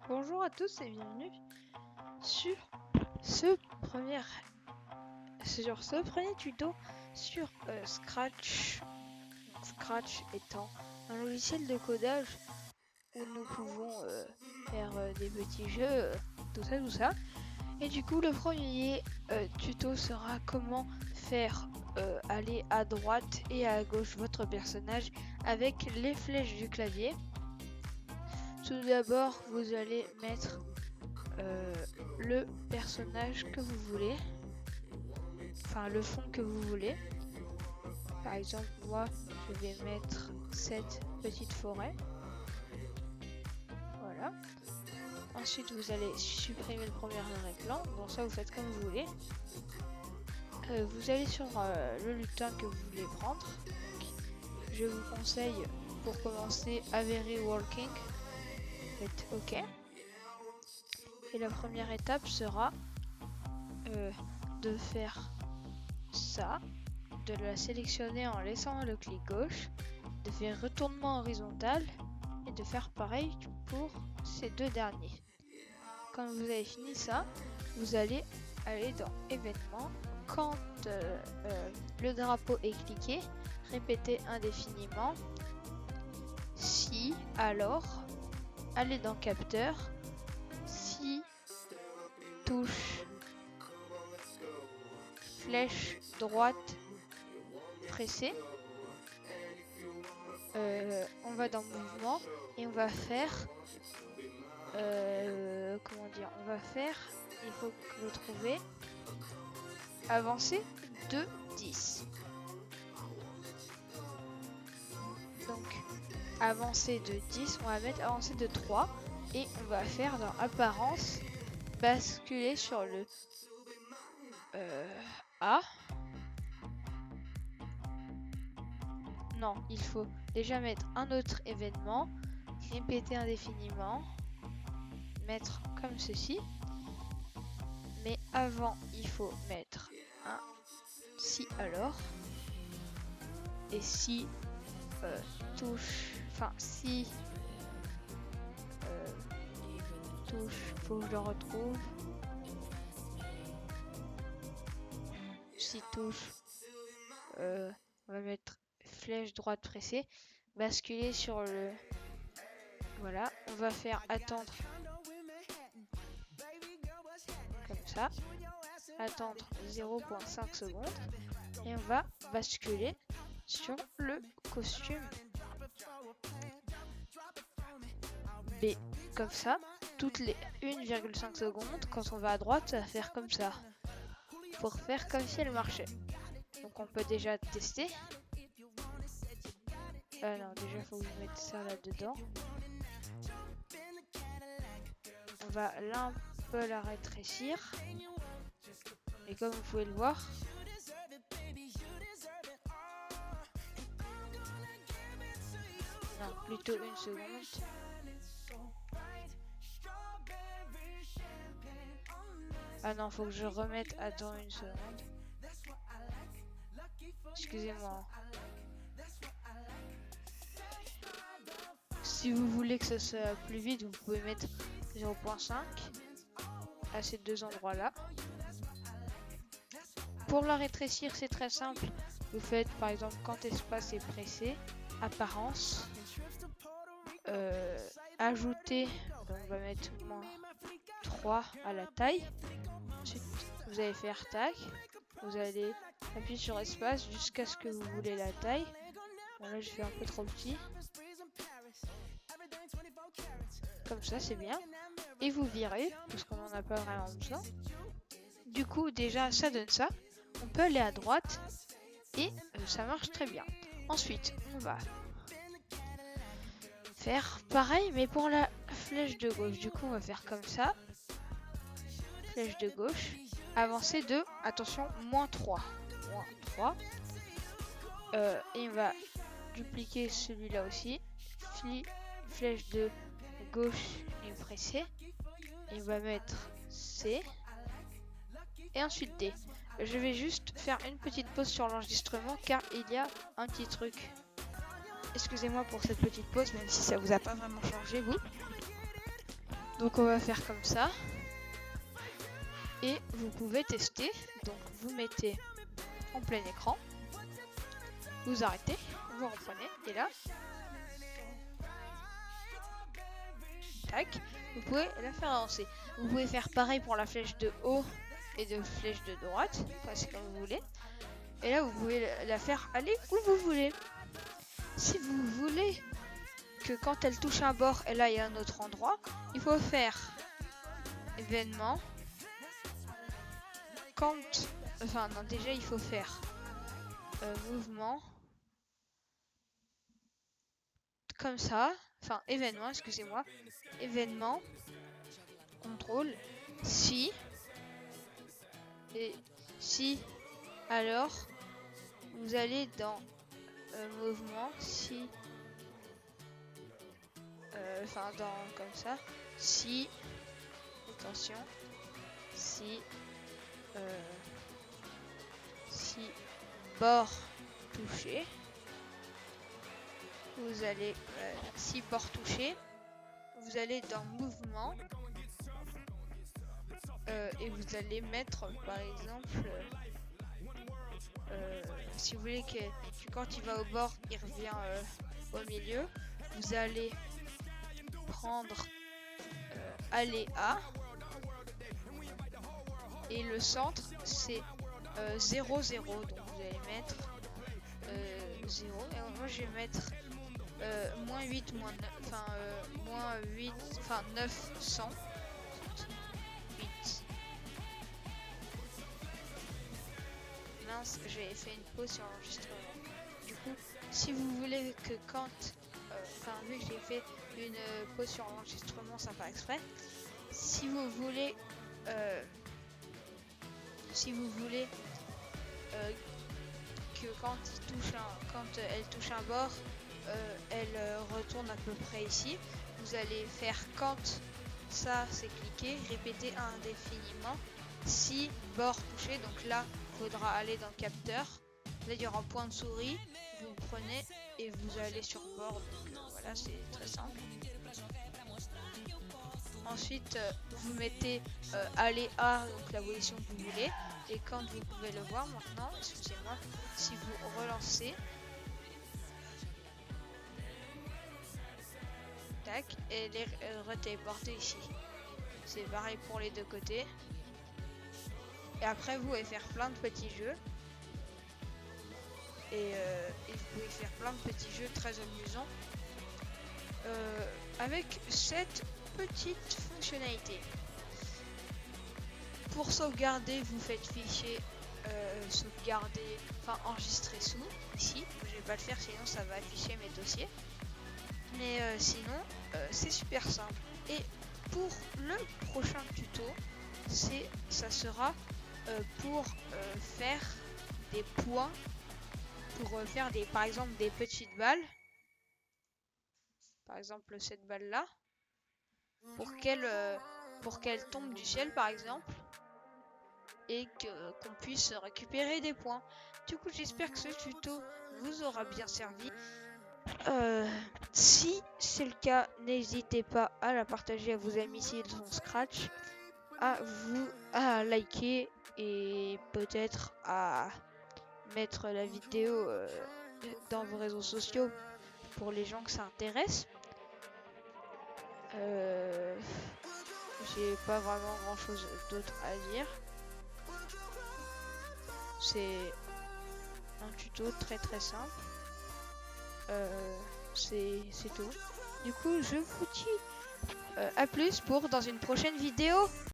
Bonjour à tous et bienvenue sur ce premier tuto sur Scratch. Scratch étant un logiciel de codage où nous pouvons faire des petits jeux, tout ça. Et du coup, le premier tuto sera comment faire aller à droite et à gauche votre personnage avec les flèches du clavier. Tout d'abord, vous allez mettre le personnage que vous voulez, enfin le fond que vous voulez. Par exemple, moi, je vais mettre cette petite forêt. Voilà. Ensuite, vous allez supprimer le premier arrière-plan. Donc ça, vous faites comme vous voulez. Vous allez sur le lutin que vous voulez prendre. Donc, je vous conseille pour commencer Avery Walking. Faites OK. Et la première étape sera de faire ça, de la sélectionner en laissant le clic gauche, de faire retournement horizontal et de faire pareil pour ces deux derniers. Quand vous avez fini ça, vous allez aller dans événements. Quand le drapeau est cliqué, répétez indéfiniment. Si, alors, allez dans capteur. Si, touche, flèche droite, pressée. On va dans mouvement et on va faire il faut que vous trouviez avancer de 10. Donc avancer de 10, on va mettre avancer de 3 et on va faire dans apparence basculer sur le A. Non, il faut déjà mettre un autre événement, répéter indéfiniment, mettre comme ceci. Mais avant, il faut mettre un si alors. Et si touche, enfin si touche, faut que je le retrouve. Si touche, on va mettre flèche droite pressée, basculer sur le. Voilà, on va faire attendre comme ça, attendre 0,5 secondes et on va basculer sur le costume B, comme ça, toutes les 1,5 secondes, quand on va à droite, ça va faire comme ça, pour faire comme si elle marchait. Donc on peut déjà tester. Non, déjà faut que je mette ça là-dedans. On va là un peu la rétrécir. Et comme vous pouvez le voir, non, plutôt une seconde. Ah non, faut que je remette. Attends une seconde. Excusez-moi. Si vous voulez que ça soit plus vite, vous pouvez mettre 0,5 à ces deux endroits-là. Pour la rétrécir, c'est très simple. Vous faites par exemple quand espace est pressé, apparence, ajouter, donc on va mettre -3 à la taille. Ensuite, vous allez faire tac, vous allez appuyer sur espace jusqu'à ce que vous voulez la taille. Bon, là je fais un peu trop petit. Comme ça c'est bien. Et vous virez, parce qu'on n'en a pas vraiment besoin. Du coup déjà ça donne ça. On peut aller à droite et ça marche très bien. Ensuite on va faire pareil mais pour la flèche de gauche. Du coup on va faire comme ça. Flèche de gauche. Avancer de, attention, -3. -3. Et on va dupliquer celui-là aussi. Flèche de gauche et presser. Et on va mettre C. Et ensuite D. Je vais juste faire une petite pause sur l'enregistrement car il y a un petit truc. Excusez-moi pour cette petite pause, même si ça vous a pas vraiment changé vous. Donc on va faire comme ça. Et vous pouvez tester. Donc vous mettez en plein écran. Vous arrêtez, vous reprenez. Et là, tac, vous pouvez la faire avancer. Vous pouvez faire pareil pour la flèche de haut et de flèche de droite. Enfin, c'est comme vous voulez. Et là, vous pouvez la faire aller où vous voulez. Si vous voulez que quand elle touche un bord, elle aille à un autre endroit, il faut faire événement. Quand... Enfin, non, déjà, il faut faire mouvement. Comme ça. Enfin, événement, excusez-moi. Événement. Contrôle. Si. Et si. Alors, vous allez dans mouvement. Si. Enfin, dans comme ça. Si. Attention. Si. Si. Bord touché. Vous allez, si bord touché, vous allez dans mouvement et vous allez mettre par exemple, si vous voulez que quand il va au bord, il revient au milieu, vous allez prendre aller à et le centre c'est 0, 0, donc vous allez mettre 0 et moi je vais mettre moins 8, moins 9, enfin moins 8, enfin 900. 8. Mince, j'ai fait une pause sur l'enregistrement. Du coup, si vous voulez que quand, enfin vu que j'ai fait une pause sur l'enregistrement, ça fait exprès. Si vous voulez, que quand elle touche un bord, elle retourne à peu près ici. Vous allez faire quand ça c'est cliqué, répéter indéfiniment. Si bord touché, donc là il faudra aller dans le capteur. Là il y aura un point de souris, vous prenez et vous allez sur bord. Donc voilà, c'est très simple. Ensuite vous mettez aller à, donc la position que vous voulez. Et quand vous pouvez le voir maintenant, excusez-moi, si vous relancez, tac, et elle est retéléportée ici. C'est pareil pour les deux côtés. Et après vous pouvez faire plein de petits jeux. Et vous pouvez faire plein de petits jeux très amusants. Avec cette petite fonctionnalité. Pour sauvegarder, vous faites fichier sauvegarder, enfin enregistrer sous, ici. Je vais pas le faire sinon ça va afficher mes dossiers. Mais sinon, c'est super simple. Et pour le prochain tuto, ça sera pour faire des points, pour faire par exemple des petites balles. Par exemple cette balle là, pour qu'elle tombe du ciel par exemple, et qu'on puisse récupérer des points. Du coup j'espère que ce tuto vous aura bien servi. Si c'est le cas, n'hésitez pas à la partager à vos amis s'ils ont Scratch, à liker et peut-être à mettre la vidéo dans vos réseaux sociaux pour les gens que ça intéresse. J'ai pas vraiment grand chose d'autre à dire. C'est un tuto très simple. C'est tout. Du coup, je vous dis à plus pour dans une prochaine vidéo.